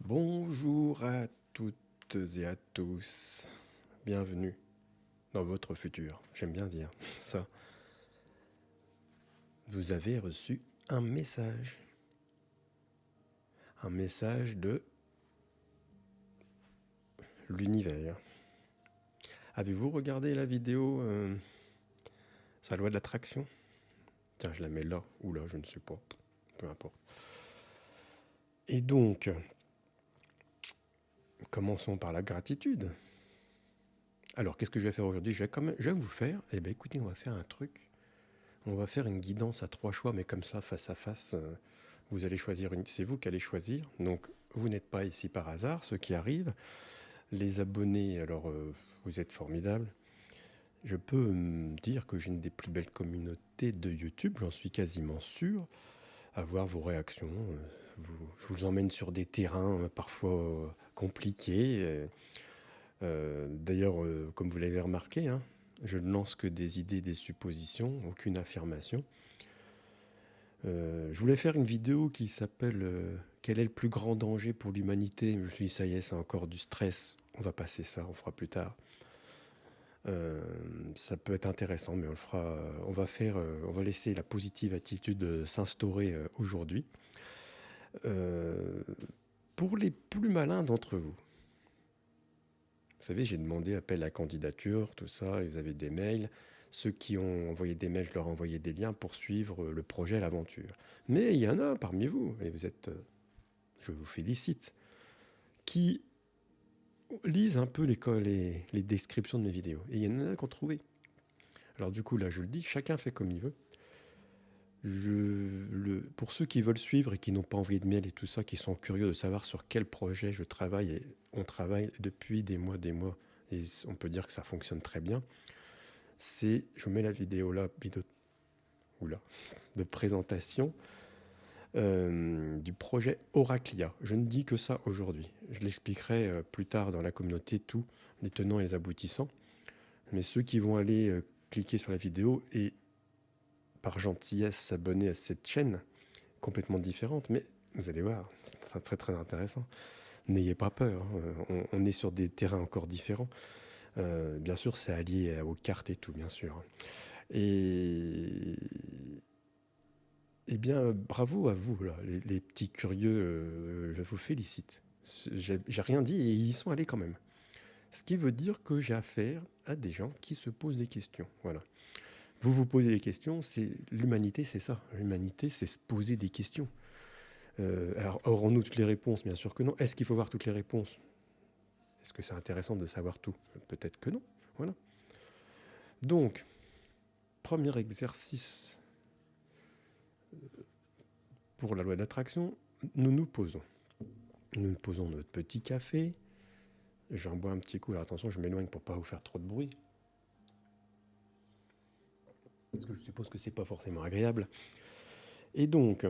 Bonjour à toutes et à tous. Bienvenue dans votre futur. J'aime bien dire ça. Vous avez reçu un message. Un message de l'univers. Avez-vous regardé la vidéo sur la loi de l'attraction? Tiens, je la mets là ou là, je ne sais pas. Peu importe. Et donc, commençons par la gratitude. Alors, qu'est-ce que je vais faire aujourd'hui? Je vais vous faire, écoutez, on va faire un truc. On va faire une guidance à 3 choix, mais comme ça, face à face, vous allez choisir une. C'est vous qui allez choisir. Donc, vous n'êtes pas ici par hasard, ceux qui arrivent. Les abonnés, alors, vous êtes formidables. Je peux dire que j'ai une des plus belles communautés de YouTube, j'en suis quasiment sûr. À voir vos réactions. Je vous emmène sur des terrains parfois compliqués. D'ailleurs, comme vous l'avez remarqué, hein, je ne lance que des idées, des suppositions, aucune affirmation. Je voulais faire une vidéo qui s'appelle Quel est le plus grand danger pour l'humanité? Je me suis dit, ça y est, c'est encore du stress. On va passer ça, on fera plus tard. Ça peut être intéressant, mais on le fera. On va laisser la positive attitude s'instaurer aujourd'hui. Pour les plus malins d'entre vous, vous savez, j'ai demandé appel à candidature, tout ça, et vous avez des mails. Ceux qui ont envoyé des mails, je leur ai envoyé des liens pour suivre le projet, l'aventure. Mais il y en a parmi vous, et vous êtes, je vous félicite, qui lisent un peu les descriptions de mes vidéos. Et il y en a qui ont trouvé. Alors du coup, là, je le dis, chacun fait comme il veut. Pour ceux qui veulent suivre et qui n'ont pas envoyé de mail et tout ça, qui sont curieux de savoir sur quel projet je travaille, et on travaille depuis des mois, et on peut dire que ça fonctionne très bien, je vous mets la vidéo là, de présentation du projet Oraclia. Je ne dis que ça aujourd'hui. Je l'expliquerai plus tard dans la communauté, tous les tenants et les aboutissants. Mais ceux qui vont aller cliquer sur la vidéo et par gentillesse s'abonner à cette chaîne complètement différente, mais vous allez voir, c'est très très intéressant. N'ayez pas peur, hein. On est sur des terrains encore différents. Bien sûr, c'est allié aux cartes et tout, bien sûr. Et bien, bravo à vous, là, les petits curieux, je vous félicite. J'ai rien dit et ils y sont allés quand même. Ce qui veut dire que j'ai affaire à des gens qui se posent des questions. Voilà. Vous vous posez des questions, l'humanité, c'est ça. L'humanité, c'est se poser des questions. Alors, aurons-nous toutes les réponses? Bien sûr que non. Est-ce qu'il faut voir toutes les réponses? Est-ce que c'est intéressant de savoir tout? Peut-être que non. Voilà. Donc, premier exercice pour la loi d'attraction, nous nous posons. Nous nous posons notre petit café. J'en bois un petit coup. Alors attention, je m'éloigne pour ne pas vous faire trop de bruit. Parce que je suppose que c'est pas forcément agréable. Et donc,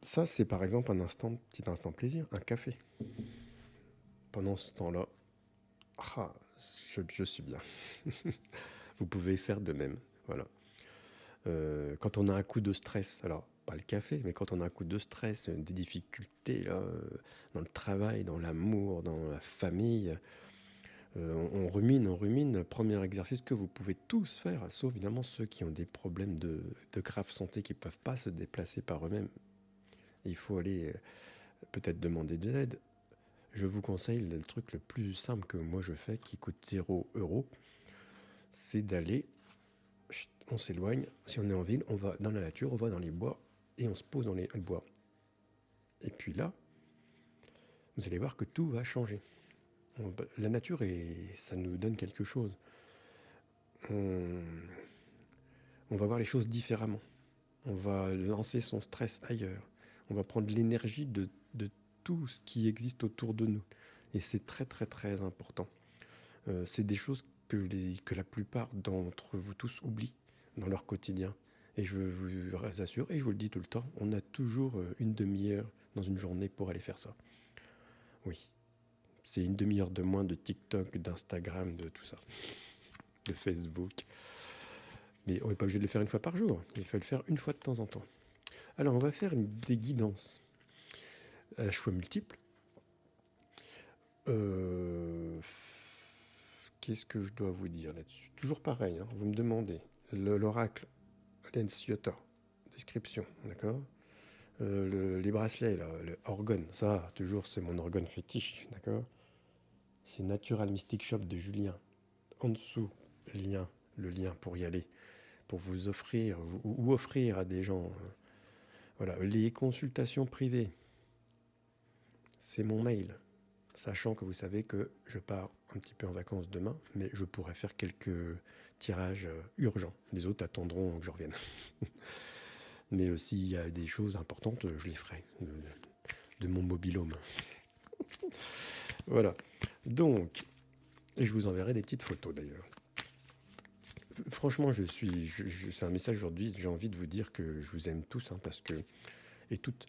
ça c'est par exemple un petit instant plaisir, un café. Pendant ce temps-là, je suis bien. Vous pouvez faire de même. Voilà. Quand on a un coup de stress, alors pas le café, mais quand on a un coup de stress, des difficultés là, dans le travail, dans l'amour, dans la famille, on rumine. Premier exercice que vous pouvez tous faire, sauf évidemment ceux qui ont des problèmes de grave santé qui ne peuvent pas se déplacer par eux-mêmes. Il faut aller peut-être demander de l'aide. Je vous conseille le truc le plus simple que moi je fais, qui coûte 0 €, c'est d'aller, on s'éloigne, si on est en ville, on va dans la nature, on va dans les bois, et on se pose dans le bois. Et puis là, vous allez voir que tout va changer. La nature, ça nous donne quelque chose. On va voir les choses différemment. On va lancer son stress ailleurs. On va prendre l'énergie de tout ce qui existe autour de nous. Et c'est très très très important. C'est des choses que la plupart d'entre vous tous oublient dans leur quotidien. Et je vous assure, et je vous le dis tout le temps, on a toujours une demi-heure dans une journée pour aller faire ça. Oui, c'est une demi-heure de moins de TikTok, d'Instagram, de tout ça, de Facebook. Mais on n'est pas obligé de le faire une fois par jour, il faut le faire une fois de temps en temps. Alors on va faire des guidances. à choix multiples. Qu'est-ce que je dois vous dire là-dessus? Toujours pareil, hein, vous me demandez. L'oracle, l'Enciota, description, d'accord? Les bracelets, là, le orgone, ça, toujours, c'est mon orgone fétiche, d'accord? C'est Natural Mystic Shop de Julien. En dessous, le lien pour y aller, pour vous offrir, ou offrir à des gens. Voilà, les consultations privées, c'est mon mail. Sachant que vous savez que je pars un petit peu en vacances demain, mais je pourrais faire quelques tirages urgents. Les autres attendront que je revienne. Mais s'il y a des choses importantes, je les ferai de mon mobil-home. Voilà. Donc, et je vous enverrai des petites photos d'ailleurs. Franchement, c'est un message aujourd'hui. J'ai envie de vous dire que je vous aime tous, hein, parce que et toutes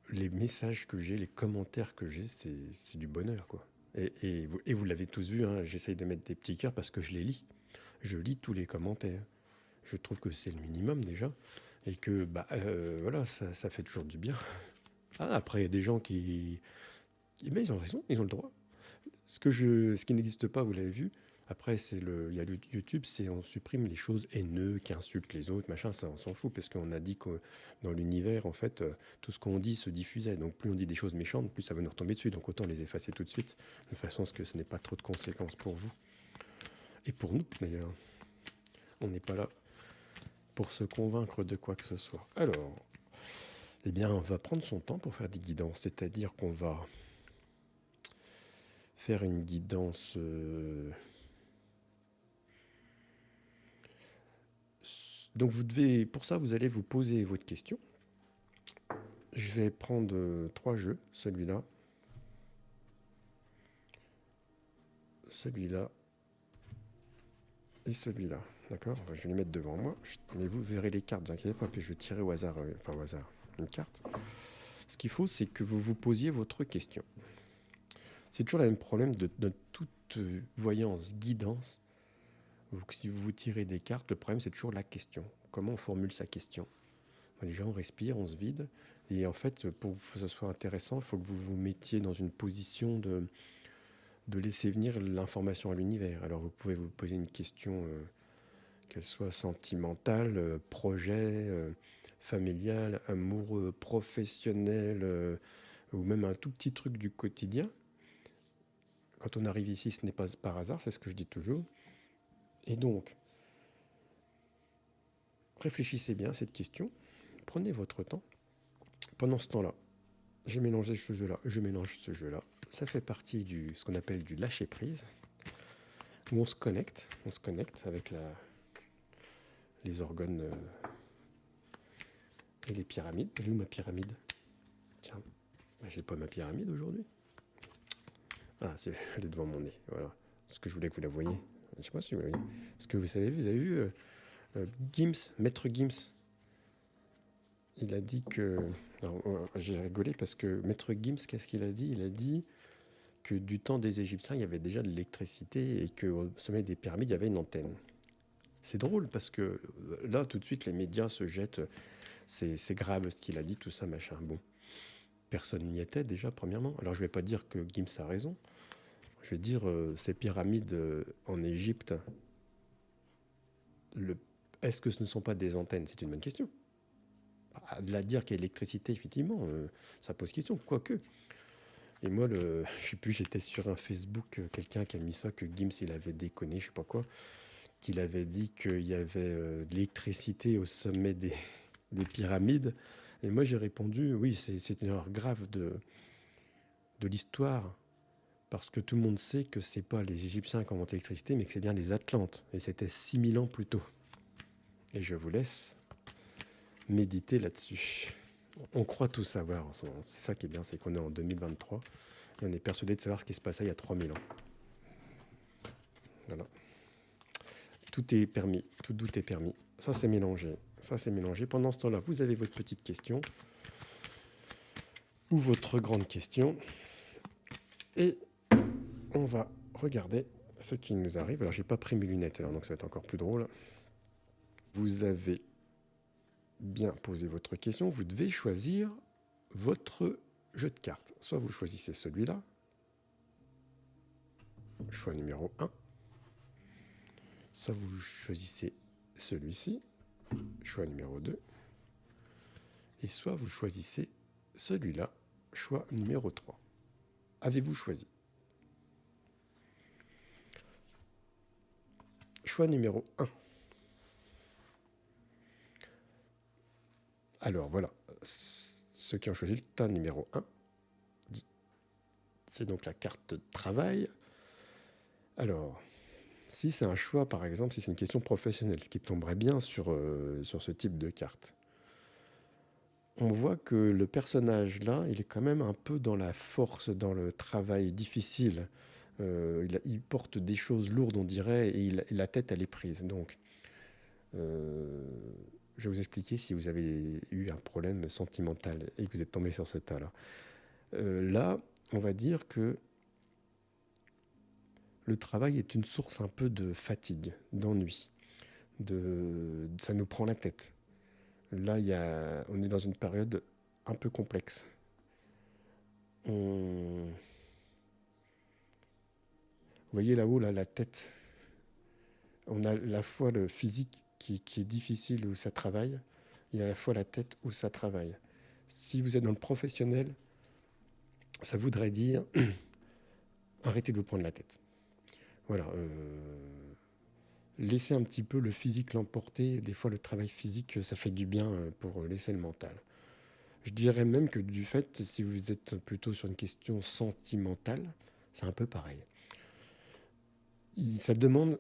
les messages que j'ai, les commentaires que j'ai, c'est du bonheur, quoi. Et vous l'avez tous vu, hein, j'essaye de mettre des petits cœurs parce que je les lis. Je lis tous les commentaires. Je trouve que c'est le minimum déjà. Et que, voilà, ça fait toujours du bien. Ah, après, il y a des gens mais ils ont raison, ils ont le droit. Ce qui n'existe pas, vous l'avez vu. Après, il y a le YouTube, c'est on supprime les choses haineuses qui insultent les autres, machin, ça on s'en fout, parce qu'on a dit que dans l'univers, en fait, tout ce qu'on dit se diffusait. Donc plus on dit des choses méchantes, plus ça va nous retomber dessus. Donc autant les effacer tout de suite, de façon à ce que ce n'ait pas trop de conséquences pour vous. Et pour nous, d'ailleurs. On n'est pas là pour se convaincre de quoi que ce soit. Alors, eh bien, on va prendre son temps pour faire des guidances, c'est-à-dire qu'on va faire une guidance donc pour ça, vous allez vous poser votre question. Je vais prendre 3 jeux, celui-là, celui-là et celui-là, d'accord? Je vais les mettre devant moi, mais vous verrez les cartes, ne vous inquiétez pas, puis je vais tirer au hasard, une carte. Ce qu'il faut, c'est que vous vous posiez votre question. C'est toujours le même problème de toute voyance, guidance. Donc, si vous tirez des cartes, le problème, c'est toujours la question. Comment on formule sa question? Déjà, on respire, on se vide. Et en fait, pour que ce soit intéressant, il faut que vous vous mettiez dans une position de laisser venir l'information à l'univers. Alors, vous pouvez vous poser une question, qu'elle soit sentimentale, projet, familial, amoureux, professionnel, ou même un tout petit truc du quotidien. Quand on arrive ici, ce n'est pas par hasard, c'est ce que je dis toujours. Et donc, réfléchissez bien à cette question, prenez votre temps. Pendant ce temps-là, j'ai mélangé ce jeu-là, je mélange ce jeu-là. Ça fait partie ce qu'on appelle du lâcher-prise, où on se connecte avec les organes et les pyramides. Elle est où ma pyramide? Tiens, j'ai pas ma pyramide aujourd'hui. Ah, elle est devant mon nez, voilà. Ce que je voulais que vous la voyiez. Je sais pas si vous la voyez. Parce que vous avez vu Gims, Maître Gims, il a dit que... j'ai rigolé parce que Maître Gims, qu'est-ce qu'il a dit? Il a dit que du temps des Égyptiens, il y avait déjà de l'électricité et qu'au sommet des pyramides, il y avait une antenne. C'est drôle parce que là, tout de suite, les médias se jettent. C'est grave ce qu'il a dit, tout ça, machin. Bon, personne n'y était déjà, premièrement. Alors, je ne vais pas dire que Gims a raison. Je vais dire, ces pyramides en Égypte, est-ce que ce ne sont pas des antennes? C'est une bonne question. De la dire qu'il y a l'électricité, effectivement, ça pose question, quoique. Et moi, je sais plus, j'étais sur un Facebook, quelqu'un qui a mis ça, que Gims, il avait déconné, je sais pas quoi, qu'il avait dit qu'il y avait de l'électricité au sommet des pyramides. Et moi, j'ai répondu, oui, c'est une erreur grave de l'histoire, parce que tout le monde sait que c'est pas les Égyptiens qui ont inventé l'électricité, mais que c'est bien les Atlantes, et c'était 6000 ans plus tôt. Et je vous laisse méditer là-dessus. On croit tout savoir en ce moment. C'est ça qui est bien, c'est qu'on est en 2023 et on est persuadé de savoir ce qui se passait il y a 3000 ans. Voilà. Tout est permis, tout doute est permis. Ça, c'est mélangé. Ça, c'est mélangé. Pendant ce temps-là, vous avez votre petite question ou votre grande question. Et on va regarder ce qui nous arrive. Alors, j'ai pas pris mes lunettes, alors, donc ça va être encore plus drôle. Vous avez bien posé votre question. Vous devez choisir votre jeu de cartes. Soit vous choisissez celui-là, choix numéro 1, soit vous choisissez celui-ci, choix numéro 2, et soit vous choisissez celui-là, choix numéro 3. Avez-vous choisi? Choix numéro 1. Alors voilà, ceux qui ont choisi le tas numéro 1, c'est donc la carte travail. Alors, si c'est un choix, par exemple, si c'est une question professionnelle, ce qui tomberait bien sur ce type de carte, on voit que le personnage là, il est quand même un peu dans la force, dans le travail difficile. Il porte des choses lourdes, on dirait, et la tête, elle est prise. Donc, je vais vous expliquer si vous avez eu un problème sentimental et que vous êtes tombé sur ce tas-là. Là, on va dire que le travail est une source un peu de fatigue, d'ennui. Ça nous prend la tête. Là, on est dans une période un peu complexe. Vous voyez là-haut, là, la tête. On a à la fois le physique qui est difficile où ça travaille, et à la fois la tête où ça travaille. Si vous êtes dans le professionnel, ça voudrait dire arrêtez de vous prendre la tête. Voilà. Laissez un petit peu le physique l'emporter. Des fois, le travail physique, ça fait du bien pour laisser le mental. Je dirais même que du fait, si vous êtes plutôt sur une question sentimentale, c'est un peu pareil. Ça demande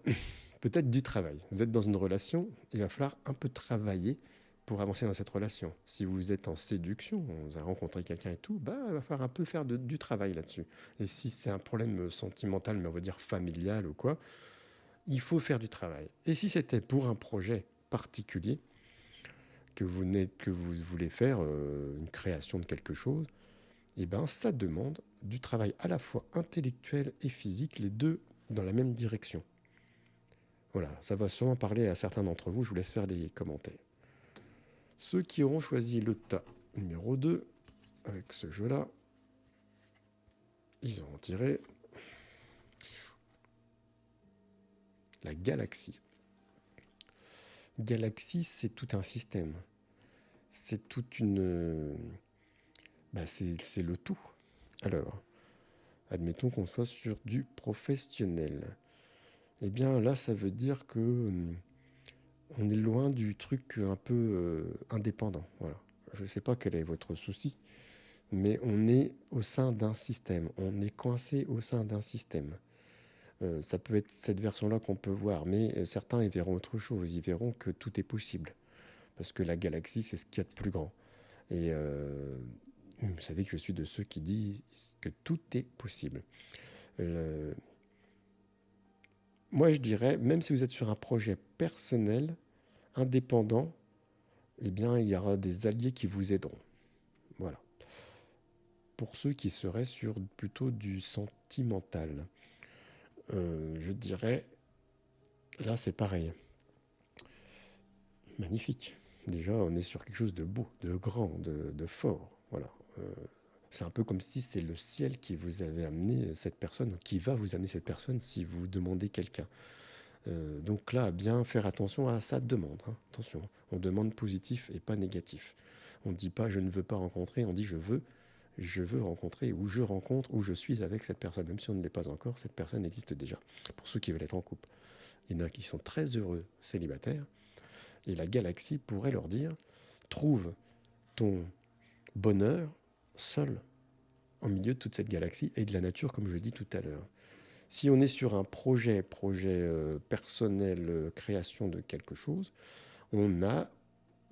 peut-être du travail. Vous êtes dans une relation, il va falloir un peu travailler pour avancer dans cette relation. Si vous êtes en séduction, vous avez rencontré quelqu'un et tout, il va falloir un peu faire du travail là-dessus. Et si c'est un problème sentimental, mais on va dire familial ou quoi, il faut faire du travail. Et si c'était pour un projet particulier, que vous voulez faire, une création de quelque chose, eh ben, ça demande du travail à la fois intellectuel et physique, les deux dans la même direction. Voilà, ça va sûrement parler à certains d'entre vous, je vous laisse faire des commentaires. Ceux qui auront choisi le tas numéro 2, avec ce jeu-là, ils auront tiré la galaxie. Galaxie, c'est tout un système. C'est toute une... c'est le tout. Alors, admettons qu'on soit sur du professionnel. Eh bien, là, ça veut dire que on est loin du truc un peu indépendant. Voilà. Je ne sais pas quel est votre souci, mais on est au sein d'un système. On est coincé au sein d'un système. Ça peut être cette version-là qu'on peut voir, mais certains, ils verront autre chose. Ils verront que tout est possible. Parce que la galaxie, c'est ce qu'il y a de plus grand. Et vous savez que je suis de ceux qui disent que tout est possible. Moi, je dirais, même si vous êtes sur un projet personnel, indépendant, eh bien, il y aura des alliés qui vous aideront. Voilà. Pour ceux qui seraient sur plutôt du sentimental, je dirais, là, c'est pareil. Magnifique. Déjà, on est sur quelque chose de beau, de grand, de fort. Voilà. C'est un peu comme si c'est le ciel qui vous avait amené cette personne, qui va vous amener cette personne si vous demandez quelqu'un. Donc là, bien faire attention à sa demande. Hein. Attention, on demande positif et pas négatif. On ne dit pas je ne veux pas rencontrer, on dit je veux rencontrer, ou je rencontre, ou je suis avec cette personne. Même si on ne l'est pas encore, cette personne existe déjà. Pour ceux qui veulent être en couple. Il y en a qui sont très heureux célibataires, et la galaxie pourrait leur dire trouve ton bonheur seul au milieu de toute cette galaxie et de la nature, comme je l'ai dit tout à l'heure. Si on est sur un projet personnel, création de quelque chose, on a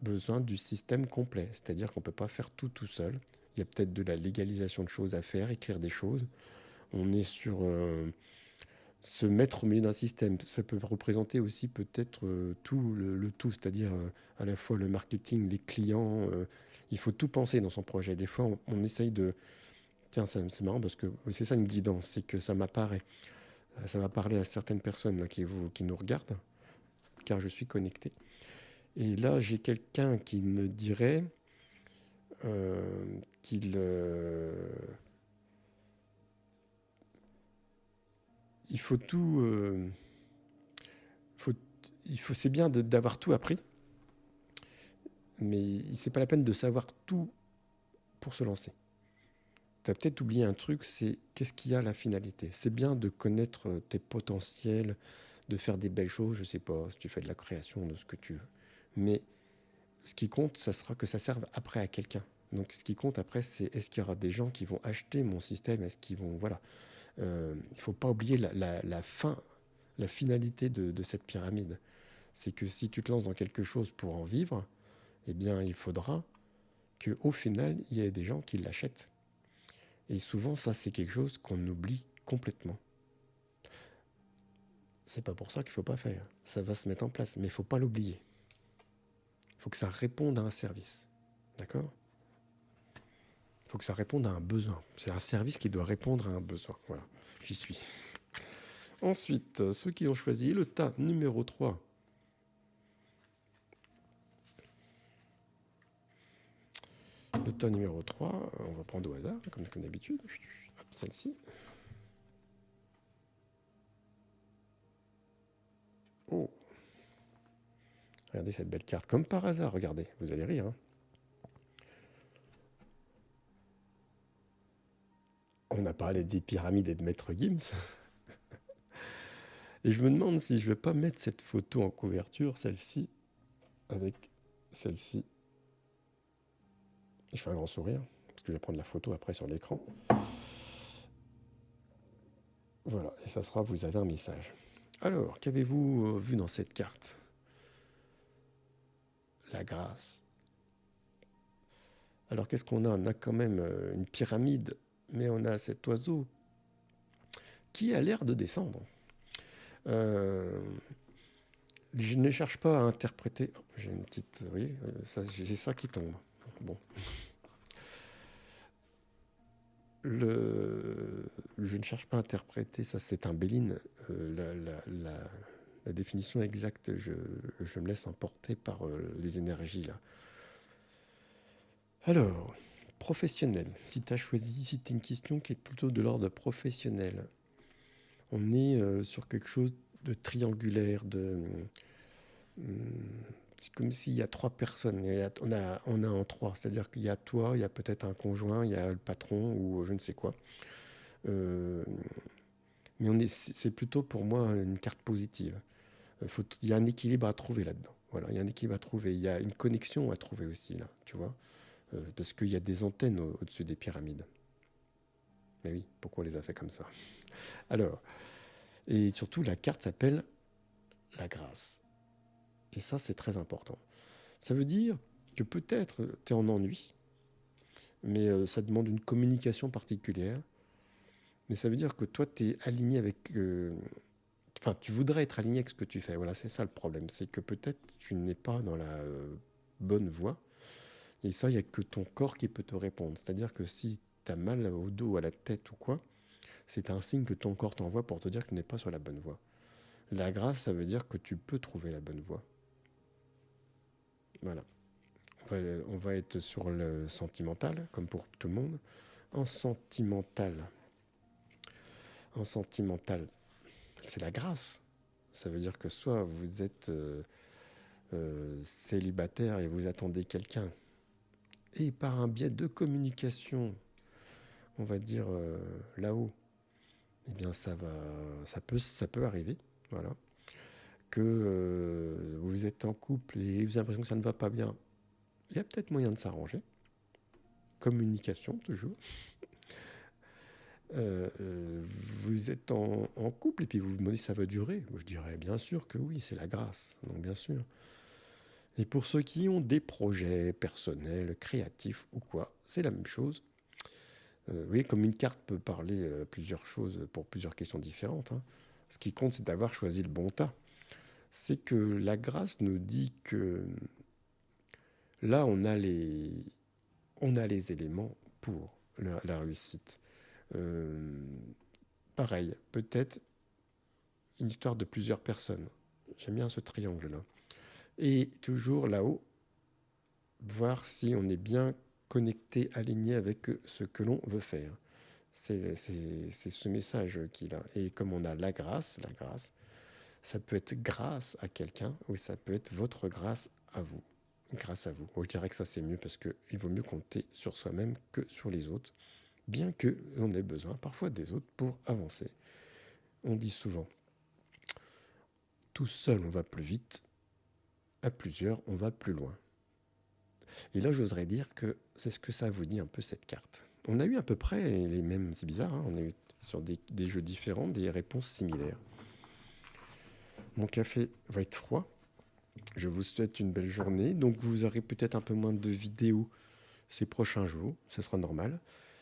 besoin du système complet. C'est-à-dire qu'on ne peut pas faire tout seul. Il y a peut-être de la légalisation de choses à faire, écrire des choses. On est sur se mettre au milieu d'un système. Ça peut représenter aussi peut-être tout le tout, c'est-à-dire à la fois le marketing, les clients. Il faut tout penser dans son projet. Des fois, on essaye de... Tiens, c'est marrant parce que c'est ça une guidance, c'est que ça m'apparaît. Ça va parler à certaines personnes là, qui nous regardent, car je suis connecté. Et là, j'ai quelqu'un qui me dirait, qu'il il faut tout, faut, c'est bien d'avoir tout appris, mais c'est pas la peine de savoir tout pour se lancer. Tu as peut-être oublié un truc, c'est qu'est-ce qu'il y a à la finalité. C'est bien de connaître tes potentiels, de faire des belles choses, je sais pas, si tu fais de la création, de ce que tu veux. Mais ce qui compte, ça sera que ça serve après à quelqu'un. Donc ce qui compte après, c'est est-ce qu'il y aura des gens qui vont acheter mon système, est-ce qu'ils vont... Voilà. Il ne faut pas oublier la fin, la finalité de cette pyramide. C'est que si tu te lances dans quelque chose pour en vivre, eh bien il faudra qu'au final, il y ait des gens qui l'achètent. Et souvent, ça, c'est quelque chose qu'on oublie complètement. C'est pas pour ça qu'il faut pas faire. Ça va se mettre en place, mais il faut pas l'oublier. Il faut que ça réponde à un service. D'accord ? Il faut que ça réponde à un besoin. C'est un service qui doit répondre à un besoin. Voilà, j'y suis. Ensuite, ceux qui ont choisi le tas numéro 3. Le tas numéro 3, on va prendre au hasard, comme d'habitude. Hop, celle-ci. Oh, regardez cette belle carte. Comme par hasard, regardez. Vous allez rire. Hein. On a parlé des pyramides et de Maître Gims. Et je me demande si je ne vais pas mettre cette photo en couverture, celle-ci, avec celle-ci. Je fais un grand sourire, parce que je vais prendre la photo après sur l'écran. Voilà, et ça sera, vous avez un message. Alors, qu'avez-vous vu dans cette carte ? La grâce. Alors, qu'est-ce qu'on a ? On a quand même une pyramide, mais on a cet oiseau qui a l'air de descendre. Je ne cherche pas à interpréter. Oh, j'ai une petite. Vous voyez, j'ai ça qui tombe. Bon. Je ne cherche pas à interpréter, ça c'est un Béline. La définition exacte, je me laisse emporter par les énergies là. Alors, professionnel. Si tu as choisi, si tu as une question qui est plutôt de l'ordre professionnel, on est sur quelque chose de triangulaire, c'est comme s'il y a 3 personnes. On a en 3, c'est-à-dire qu'il y a toi, il y a peut-être un conjoint, il y a le patron ou je ne sais quoi. Euh, mais c'est plutôt pour moi une carte positive. Il y a un équilibre à trouver là-dedans. Voilà, il y a un équilibre à trouver. Il y a une connexion à trouver aussi là, tu vois, parce qu'il y a des antennes au-dessus des pyramides. Mais oui, pourquoi on les a fait comme ça ? Alors, et surtout la carte s'appelle la grâce. Et ça, c'est très important. Ça veut dire que peut-être tu es en ennui, mais ça demande une communication particulière. Mais ça veut dire que toi, tu es aligné avec... Enfin, tu voudrais être aligné avec ce que tu fais. Voilà, c'est ça le problème. C'est que peut-être tu n'es pas dans la bonne voie. Et ça, il n'y a que ton corps qui peut te répondre. C'est-à-dire que si tu as mal au dos, à la tête ou quoi, c'est un signe que ton corps t'envoie pour te dire que tu n'es pas sur la bonne voie. La grâce, ça veut dire que tu peux trouver la bonne voie. Voilà. On va être sur le sentimental, comme pour tout le monde. En sentimental, c'est la grâce. Ça veut dire que soit vous êtes célibataire et vous attendez quelqu'un, et par un biais de communication, on va dire là-haut, eh bien ça peut arriver, voilà, que vous êtes en couple et vous avez l'impression que ça ne va pas bien. Il y a peut-être moyen de s'arranger. Communication toujours. Vous êtes en couple et puis vous vous demandez si ça va durer. Moi, je dirais bien sûr que oui, c'est la grâce, donc bien sûr. Et pour ceux qui ont des projets personnels, créatifs ou quoi, c'est la même chose. Vous voyez, comme une carte peut parler plusieurs choses pour plusieurs questions différentes. Hein. Ce qui compte, c'est d'avoir choisi le bon tas. C'est que la grâce nous dit que là, on a les éléments pour la réussite. Pareil, peut-être une histoire de plusieurs personnes. J'aime bien ce triangle-là. Et toujours là-haut, voir si on est bien connecté, aligné avec ce que l'on veut faire. C'est ce message qu'il a. Et comme on a la grâce, ça peut être grâce à quelqu'un ou ça peut être votre grâce à vous. Grâce à vous. Moi, je dirais que ça, c'est mieux parce qu'il vaut mieux compter sur soi-même que sur les autres, bien que l'on ait besoin parfois des autres pour avancer. On dit souvent, tout seul, on va plus vite, à plusieurs, on va plus loin. Et là, j'oserais dire que c'est ce que ça vous dit un peu cette carte. On a eu à peu près les mêmes, c'est bizarre, hein, on a eu sur des jeux différents des réponses similaires. Mon café va être froid. Je vous souhaite une belle journée. Donc vous aurez peut-être un peu moins de vidéos ces prochains jours, ce sera normal.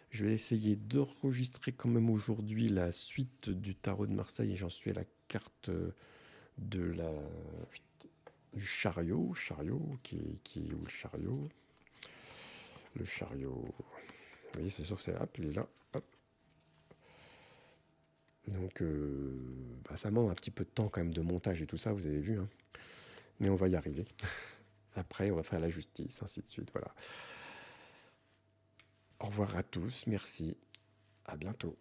Je vais essayer d'enregistrer quand même aujourd'hui la suite du tarot de Marseille et j'en suis à la carte de la du chariot, qui est où le chariot? Le chariot. Oui, c'est sûr, c'est hop, il est là. Hop. Donc, ça demande un petit peu de temps quand même de montage et tout ça, vous avez vu. Hein. Mais on va y arriver. Après, on va faire la justice, ainsi de suite. Voilà. Au revoir à tous, merci. À bientôt.